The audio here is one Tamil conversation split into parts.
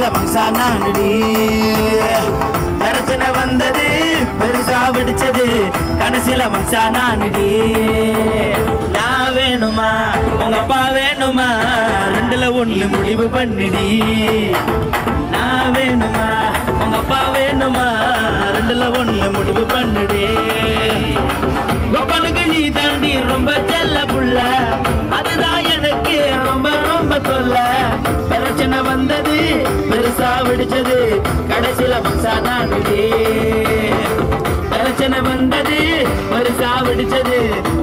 கடைசில மனுஷானானடி பிரச்சனை வந்தது பெருசா வெடிச்சது கடைசில மனுஷானானடி நான் வேணுமா உங்க அப்பா வேணுமா ரெண்டுல ஒண்ணு முடிவு பண்ணிடி நான் வேணுமா உங்க அப்பா வேணுமா ரெண்டுல ஒண்ணு முடிவு பண்ணிடி கோபாலுக்கு நீ தாண்டி ரொம்ப செல்ல புள்ள அதுதான் எனக்கு ரொம்ப ரொம்ப தொல்ல பிரச்சனை வந்தது பெருசா வெடிச்சது கடைசில மனுஷானானடி பிரச்சனை வந்தது பெருசா வெடிச்சது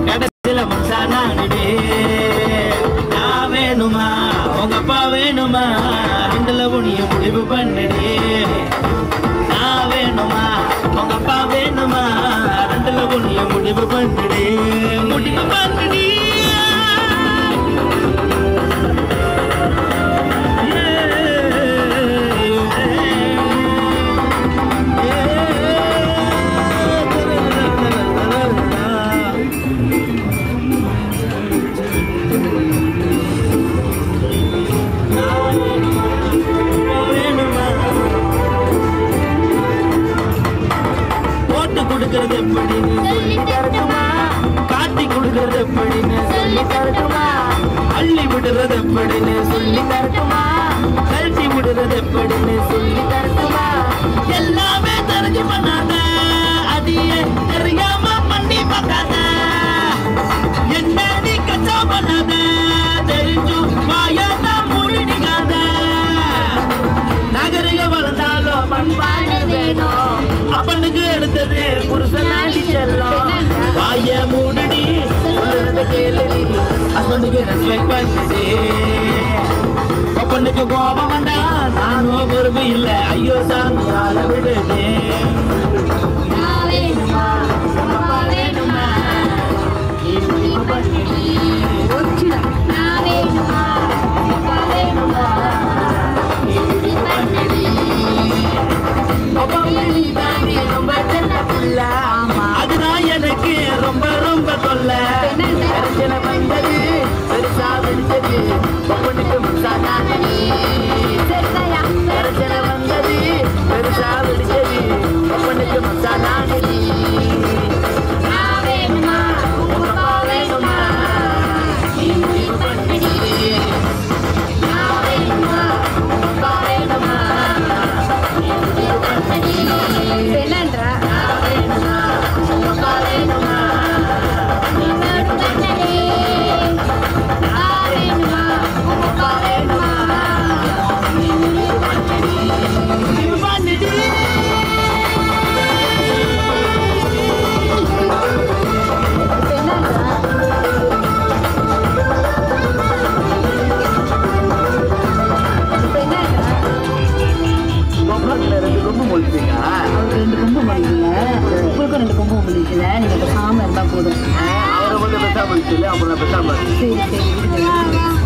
கடைசில மனுஷானானடி நான் வேணுமா உங்க அப்பா வேணுமா ரெண்டுல ஒண்ணு முடிவு பண்ணிடி நான் வேணுமா உங்க அப்பா வேணுமா ரெண்டுல ஒண்ணு முடிவு பண்ணிடி முடிவு பண்ணிடி கொடுக்கிறது எப்படின்னு சொல்லி தரட்டுமா காட்டி கொடுக்கிறது எப்படின்னு சொல்லி தரட்டுமா அள்ளி விடுறது எப்படின்னு சொல்லி தரட்டுமா கழட்டி விடுறது எப்படின்னு சொல்லி தரட்டுமா எல்லாமே தெரிஞ்சு பண்ணாத அதையே தெரியாம பண்ணி பார்க்காத என்ன நீ கச்சா பண்ணாத தெரிஞ்சும் வாயனா மூடிக்காத நகரிக வளர்ந்தாலும் பண்பாடு வேணும் அப்பனுக்கு எடுத்தது புருஷனாடி செல்லம் வாய மூடிடி சொல்றத கேளுடி அப்பனுக்கு ரெஸ்பெக்ட் பண்ணுடி அப்பனுக்கு கோபம் வந்தா நானும் பொறுப்பு இல்லை ஐயோ சாமி ஆள விடுதே அதுதான் எனக்கு ரொம்ப ரொம்ப தொல்ல பிரச்சனை வந்தது பெருசா வெடிச்சது பொண்ணுக்கு மனுஷானானடி பிரச்சனை வந்தது பெருசா வெடிச்சது பொண்ணுக்கு மனுஷானானடி நான் வேணுமா உங்க அப்பா வேணுமா நீ முடிவு பண்ணிடி நான் வேணுமா உங்க அப்பா வேணுமா நீ முடிவு பண்ணிடி என்னன்றா ரெண்டு கொம்பு முடிக்கல உங்களுக்கும் ரெண்டு கொம்பு முடிக்கல நீங்க பேசாம இருந்தா போதும் அவரை வந்து பேசாம அப்புறம் பேசாம சரி சரி